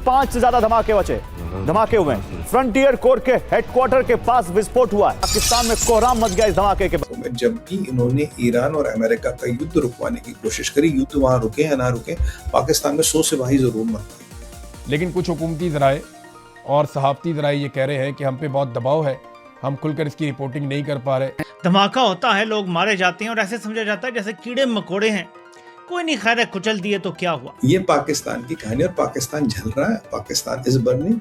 5 से ज्यादा धमाके हुए हैं। फ्रंटियर कोर के हेडक्वार्टर के पास विस्फोट हुआ है। पाकिस्तान में कोहराम मच गया इस धमाके के बाद। जब भी इन्होंने ईरान और अमेरिका का युद्ध रुकवाने की कोशिश करी, युद्ध वहां रुके या ना रुके, पाकिस्तान में 100 सिपाही जरूर मर गए। लेकिन कुछ हुकूमती ज़राए और सहाफ़ती ज़राए ये कह रहे हैं कि हम पे बहुत दबाव है, हम खुलकर इसकी रिपोर्टिंग नहीं कर पा रहे। धमाका होता है, लोग मारे जाते हैं और ऐसे समझा जाता है जैसे कीड़े मकोड़े हैं, कोई नहीं, खैर कुचल दिए तो क्या हुआ। ये पाकिस्तान की कहानी, और पाकिस्तान जल रहा है, पाकिस्तान इज बर्निंग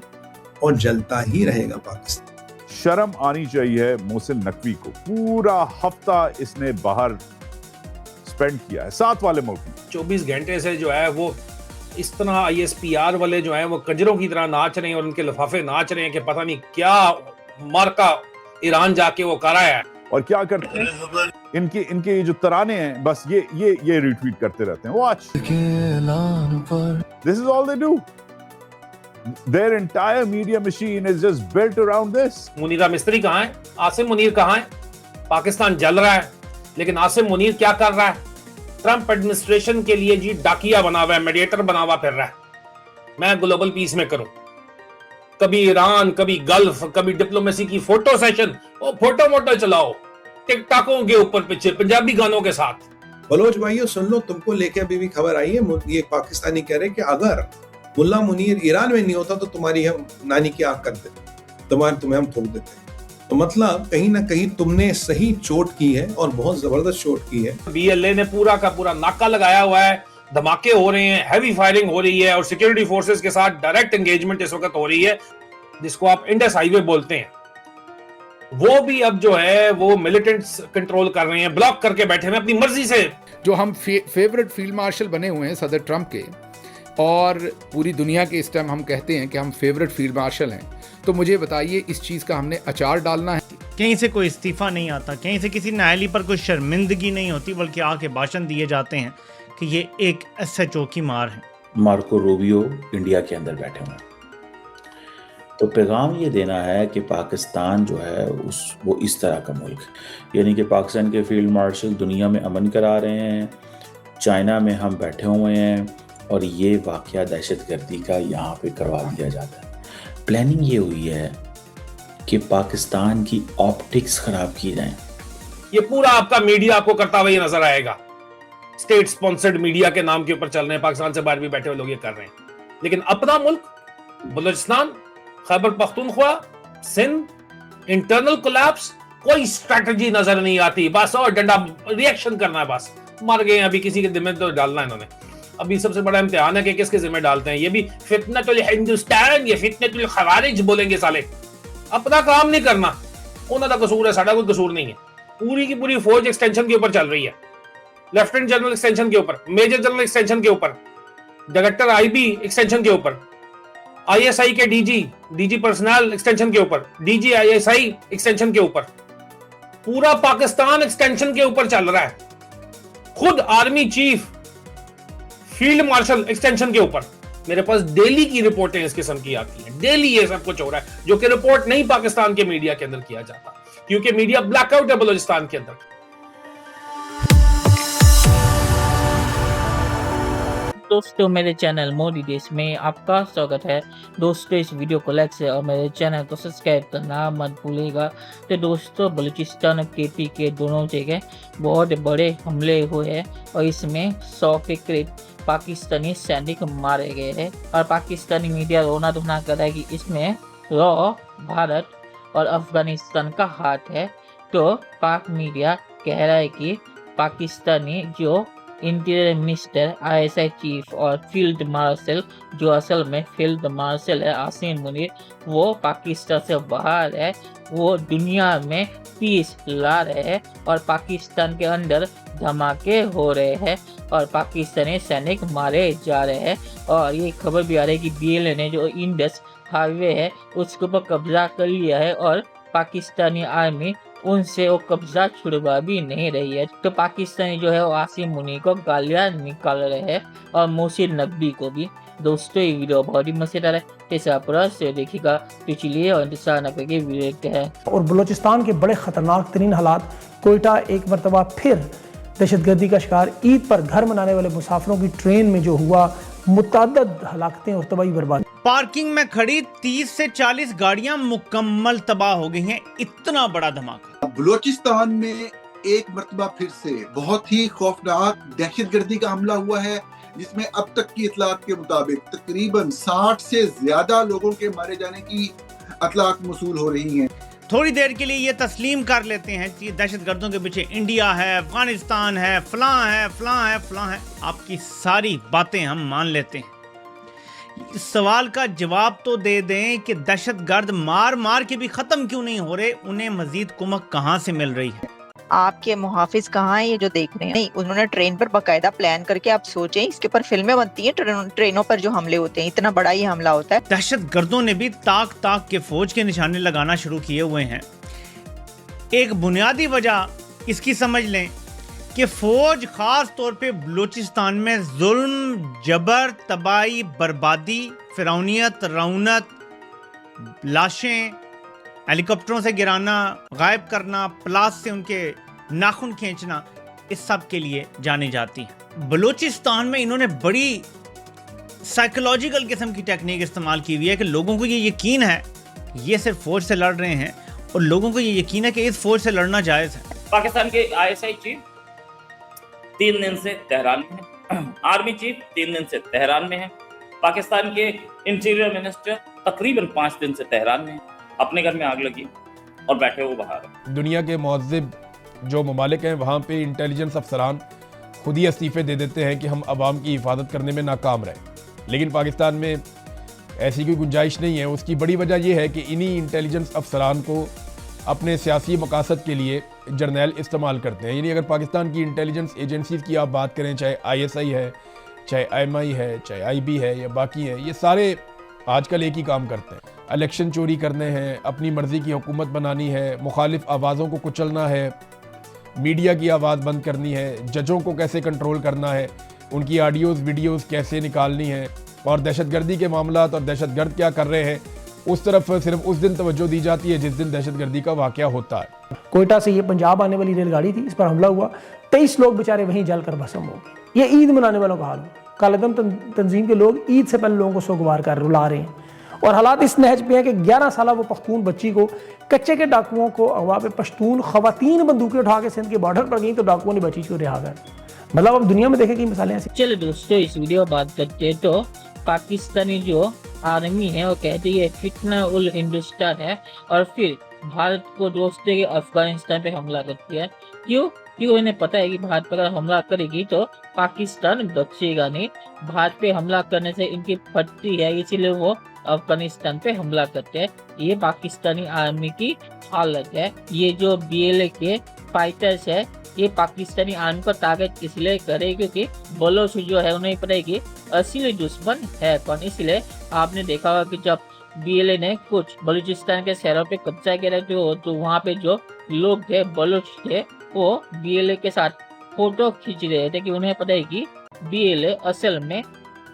और जलता ही रहेगा पाकिस्तान। शर्म आनी चाहिए मोहसिन नकवी को। पूरा हफ्ता इसने बाहर स्पेंड किया है, साथ वाले मुल्क में। 24 घंटे से जो है वो इस तरह ISPR वाले जो है वो कंजरों की तरह नाच रहे हैं और उनके लिफाफे नाच रहे हैं कि पता नहीं क्या मार्का ईरान जाके वो कर आया है। और क्या करते हैं इनके जो तराने हैं, बस ये रिट्वीट करते रहते हैं। Watch, this is all they do. Their entire media machine is just built around this. Munira मिस्त्री कहाँ है? आसिम मुनीर कहाँ है? पाकिस्तान जल रहा है, लेकिन आसिम मुनीर क्या कर रहा है? ट्रंप एडमिनिस्ट्रेशन के लिए जी डाकिया बना हुआ है, मीडिएटर बना हुआ फिर रहा है। मैं ग्लोबल पीस में करूं, कभी ईरान, कभी गल्फ, कभी डिप्लोमेसी की फोटो सेशन, वो फोटो चलाओ टिकटॉकों के ऊपर पीछे पंजाबी गानों के साथ। बलोच भाइयों सुन लो, तुमको लेके अभी भी खबर आई है, ये पाकिस्तानी कह रहे कि अगर मुल्ला मुनीर ईरान में नहीं होता तो तुम्हारी हम नानी की आंख कर देते, तुम्हें हम ठोक देते। तो मतलब कहीं ना कहीं तुमने सही चोट की है और बहुत जबरदस्त चोट की है। BLA ने पूरा का पूरा नाका लगाया हुआ है, धमाके हो रहे हैं, हैवी फायरिंग हो रही है और सिक्योरिटी फोर्सेस के साथ डायरेक्ट एंगेजमेंट इस वक्त हो रही है, जिसको आप इंडस हाईवे बोलते हैं। वो भी अब जो है वो मिलिटेंट्स कंट्रोल कर रहे हैं, ब्लॉक करके बैठे हैं अपनी मर्जी से। जो हम फेवरेट फील्ड मार्शल बने हुए हैं सदर ट्रंप के, और पूरी दुनिया के इस टाइम हम कहते हैं कि हम फेवरेट फील्ड मार्शल हैं, तो मुझे बताइए इस चीज़ का हमने अचार डालना है? कहीं से कोई इस्तीफा नहीं आता, कहीं से किसी नायली पर कोई शर्मिंदगी नहीं होती, बल्कि आके भाषण दिए जाते हैं कि ये एक SHO की मार है। मार्को रूबियो इंडिया के अंदर बैठे हुए हैं, तो पैगाम ये देना है कि पाकिस्तान जो है वो इस तरह का मुल्क है, यानी कि पाकिस्तान के फील्ड मार्शल दुनिया में अमन करा रहे हैं, चाइना में हम बैठे हुए हैं और ये वाक़या दहशतगर्दी का यहाँ पे करवा दिया जाता है। प्लानिंग ये हुई है कि पाकिस्तान की ऑप्टिक्स खराब की जाए। ये पूरा आपका मीडिया आपको करता हुआ ये नजर आएगा, स्टेट स्पॉन्सर्ड मीडिया के नाम के ऊपर चल रहे हैं, पाकिस्तान से बाहर भी बैठे हुए लोग ये कर रहे हैं, लेकिन अपना मुल्क बलूचिस्तान, खैबर पख्तूनख्वा, सिंध, इंटरनल कोलैप्स, कोई स्ट्रैटेजी नजर नहीं आती, बस और डंडा रिएक्शन करना है, बस मर गए अभी किसी के जिम्मे तो डालना है इन्होंने। अभी सबसे बड़ा इम्तिहान है कि किसके जिम्मे डालते हैं। ये भी फितनतुल हिंदुस्तान, ये फितनतुल खवारिज बोलेंगे साले, अपना काम नहीं करना, उन्होंने कसूर है, साडा कोई कसूर नहीं है। पूरी की पूरी फौज एक्सटेंशन के ऊपर चल रही है, लेफ्टिनेंट जनरल एक्सटेंशन के ऊपर, मेजर जनरल एक्सटेंशन के ऊपर, डायरेक्टर IB एक्सटेंशन के ऊपर, ISI के DG पर्सनल एक्सटेंशन के ऊपर, DG ISI एक्सटेंशन के ऊपर, पूरा पाकिस्तान एक्सटेंशन के ऊपर चल रहा है। खुद army chief, field marshal extension के ऊपर। मेरे पास डेली की रिपोर्टें इस किस्म की आती हैं, डेली ये सब कुछ हो रहा है, जो कि रिपोर्ट नहीं पाकिस्तान के मीडिया के अंदर किया जाता, क्योंकि मीडिया ब्लैकआउट है बलूचिस्तान के अंदर। दोस्तों, मेरे चैनल मोदी देश में आपका स्वागत है। दोस्तों, इस वीडियो को लाइक से और मेरे चैनल को सब्सक्राइब करना मत भूलिएगा। तो दोस्तों, बलूचिस्तान और KP के दोनों जगह बहुत बड़े हमले हुए हैं और इसमें 100 के करीब पाकिस्तानी सैनिक मारे गए हैं और पाकिस्तानी मीडिया रोना धोना कर रहा है कि इसमें भारत और अफगानिस्तान का हाथ है। तो पाक मीडिया कह रहा है कि पाकिस्तानी जो इंटीरियर मिनिस्टर, ISI चीफ और फील्ड मार्शल, जो असल में फील्ड मार्शल है आसिम मुनीर, वो पाकिस्तान से बाहर है, वो दुनिया में पीस ला रहे हैं और पाकिस्तान के अंदर धमाके हो रहे हैं और पाकिस्तानी सैनिक मारे जा रहे हैं। और ये खबर भी आ रही है कि BLA ने जो इंडस हाईवे है उसके ऊपर कब्जा कर लिया है और पाकिस्तानी आर्मी उनसे वो कब्जा छुड़वा भी नहीं रही है। तो पाकिस्तानी जो है वो आसिम मुनीर को गालियां निकाल रहे हैं और मोहसिन नकवी को भी। दोस्तों, ये वीडियो बहुत ही मजेदार है, इसे आप पूरा से देखिएगा। तो चलिए और इंतजार न करके वीडियो देखते हैं। और बलूचिस्तान के बड़े खतरनाक तरीन हालात, कोयटा एक मरतबा फिर दहशतगर्दी का शिकार। ईद पर घर मनाने वाले मुसाफिरों की ट्रेन में जो हुआ, मुतअद्दिद हलाकतें और तबाही बर्बादी। पार्किंग में खड़ी 30 से 40 गाड़ियां मुकम्मल तबाह हो गई हैं। इतना बड़ा धमाका। बलूचिस्तान में एक मर्तबा फिर से बहुत ही खौफनाक दहशतगर्दी का हमला हुआ है, जिसमें अब तक की इतलात के मुताबिक तकरीबन 60 से ज्यादा लोगों के मारे जाने की इतलात मौसूल हो रही हैं। थोड़ी देर के लिए ये तस्लीम कर लेते हैं कि दहशतगर्दों के पीछे इंडिया है, अफगानिस्तान है, फलां है, फलां है, फलां है। आपकी सारी बातें हम मान लेते हैं। इस सवाल का जवाब तो दे दें कि दहशतगर्द मार मार के भी खत्म क्यों नहीं हो रहे, उन्हें मजीद कुमक कहां से मिल रही है। आपके मुहाफिज कहाँ है ये जो देख रहे हैं? नहीं, उन्होंने ट्रेन पर बाकायदा प्लान करके, आप सोचें इसके ऊपर फिल्में बनती हैं, ट्रेनों पर जो हमले होते हैं, इतना बड़ा ही हमला होता है। दहशतगर्दों ने भी ताक ताक के फौज के निशाने लगाना शुरू किए हुए हैं। एक बुनियादी वजह इसकी समझ लें कि फौज खास तौर पे बलूचिस्तान में जुल्म, जबर, तबाही, बर्बादी, फिरौनियत, रौनत, लाशें, हेलीकॉप्टरों से गिराना, गायब करना, प्लास से उनके नाखून खींचना, इस सब के लिए जानी जाती है। बलूचिस्तान में इन्होंने बड़ी साइकोलॉजिकल किस्म की टेक्निक इस्तेमाल की हुई है कि लोगों को ये यकीन है ये सिर्फ फौज से लड़ रहे हैं, और लोगों को ये यकीन है कि इस फौज से लड़ना जायज़ है। पाकिस्तान के ISI चीफ 3 दिन से तेहरान में है, आर्मी चीफ 3 दिन से तेहरान में है, पाकिस्तान के इंटीरियर मिनिस्टर तकरीबन 5 दिन से तेहरान में है, अपने घर में आग लगी और बैठे हुए बाहर। दुनिया के मुअज़्ज़िब जो ममालिक हैं वहाँ पे इंटेलिजेंस अफसरान खुद ही इस्तीफ़े दे देते हैं कि हम आवाम की हिफाजत करने में नाकाम रहे, लेकिन पाकिस्तान में ऐसी कोई गुंजाइश नहीं है। उसकी बड़ी वजह यह है कि इन्हीं इंटेलिजेंस अफसरान को अपने सियासी मकासद के लिए जर्नैल इस्तेमाल करते हैं। यानी अगर पाकिस्तान की इंटेलिजेंस एजेंसीज़ की आप बात करें, चाहे ISI है, चाहे IMI है, चाहे IB है या बाकी है, ये सारे आजकल एक ही काम करते हैं। इलेक्शन चोरी करने हैं, अपनी मर्ज़ी की हुकूमत बनानी है, मुखालिफ आवाज़ों को कुचलना है, मीडिया की आवाज़ बंद करनी है, जजों को कैसे कंट्रोल करना है, उनकी ऑडियोज़ वीडियोज़ कैसे निकालनी है, और दहशतगर्दी के मामलात और दहशतगर्द क्या कर रहे हैं उस तरफ सिर्फ उस दिन तवज्जो दी जाती है जिस दिन दहशतगर्दी का वाक़या होता है। कोयटा से ये पंजाब आने वाली रेलगाड़ी थी, इस पर हमला हुआ, 23 लोग बेचारे वहीं जलकर भस्म हो गए। ये ईद मनाने वालों का हाल हुआ। कालेदम तंजीम के लोग ईद से पहले लोगों को सोगवार कर रुला रहे हैं, और हालात इस नहज पे हैं कि 11 साल वो पख्तून बच्ची को कच्चे के डाकुओं को अगवा पे पश्तून खवातीन बंदूकें उठा के सिंध के बॉर्डर पर गई तो डाकुओं ने बच्ची को रिहा कर। मतलब अब दुनिया में देखें कि मिसालें ऐसी। चलो दोस्तों, इस वीडियो बात करते हैं तो पाकिस्तानी जो आर्मी है वो कहती है फितना उल हिंदुस्तान है, और फिर भारत को दोस्ते के अफगानिस्तान पे हमला करती है। क्यों इन्हें पता है कि भारत पर अगर हमला करेगी तो पाकिस्तान बचेगा नहीं, भारत पे हमला करने से इनकी फटती है, इसीलिए वो अफगानिस्तान पे हमला करते हैं। ये पाकिस्तानी आर्मी की हालत है। ये जो BLA के फाइटर्स है, ये पाकिस्तानी आर्मी पर टारगेट इसलिए करे क्योंकि बलोच जो है उन्हें पता है कि असली दुश्मन है कौन। इसलिए आपने देखा होगा कि जब BLA ने कुछ बलूचिस्तान के शहरों पे कब्जा किया तो वहाँ पे जो लोग थे, बलोच थे, वो BLA के साथ फोटो खींच रहे थे कि उन्हें पता है कि BLA असल में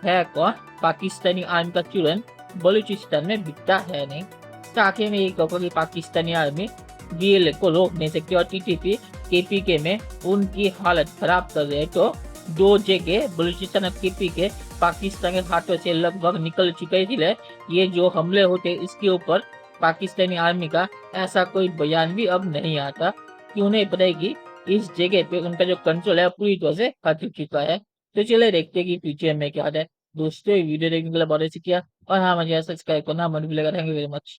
है कौन, पाकिस्तानी आर्मी का चुरन बलूचिस्तान में बिकता है नहीं। ताकि मैं ये कहूँगा कि पाकिस्तानी आर्मी BLA को रोक नहीं सकती, और TTP KPK में उनकी हालत खराब कर रहे हैं। तो 2 जगह बलूचिस्तान और KPK पाकिस्तान के हाथों से लगभग निकल चुके, इसलिए ये जो हमले होते हैं इसके ऊपर पाकिस्तानी आर्मी का ऐसा कोई बयान भी अब नहीं आता कि उन्हें पता है कि इस जगह पे उनका जो कंट्रोल है पूरी तरह से हट चुका है। तो चले देखते हैं कि फ्यूचर में क्या है। दोस्तों वीडियो देखने के लिए बहुत शुक्रिया, और हाँ मुझे सब्सक्राइब करना मत भूलिएगा। Thank you very much.